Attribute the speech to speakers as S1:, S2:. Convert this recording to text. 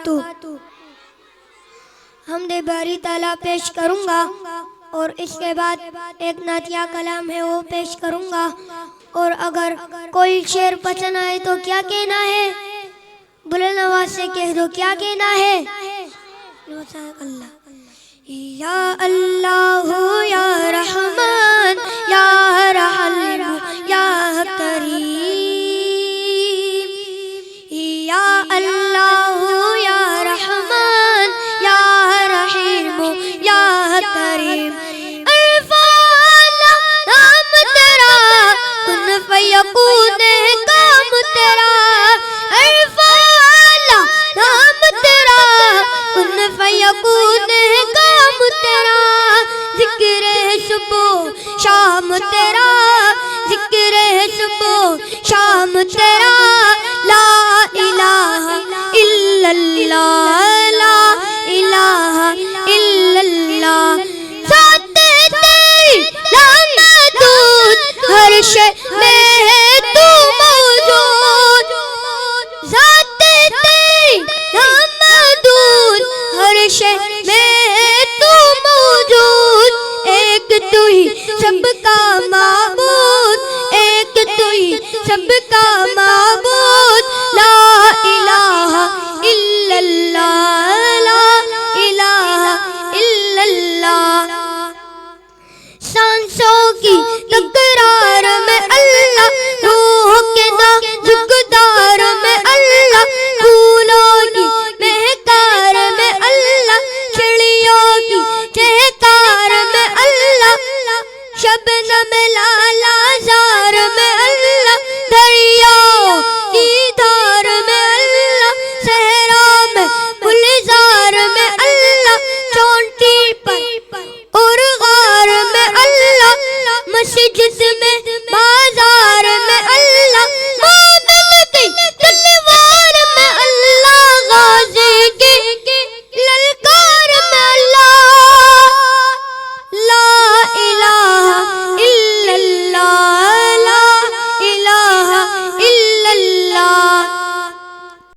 S1: وبرکاتہ۔ حمد باری تعالیٰ پیش کروں گا اور اس کے بعد ایک نعتیہ کلام ہے وہ پیش کروں گا، اور اگر کوئی شعر پسند آئے تو کیا کہنا ہے؟ بلند آواز سے کہہ دو، کیا کہنا ہے؟ یا اللہ یا رحمان یا رحیم یا کریم، یا اللہ یا رحمان یا رحیم یا کریم، نام تیرا کن فیکون کام تیرا، نام تیرا کن فیکون کام تیرا، ذکر صبح شام تیرا، ذکر صبح شام تیرا، لا الہ الا اللہ، لا الہ الا اللہ، ذات تیری لامحدود ہر شے میں تو موجود، ذات تیری لامحدود ہر شے میں تو موجود، ایک تو ہی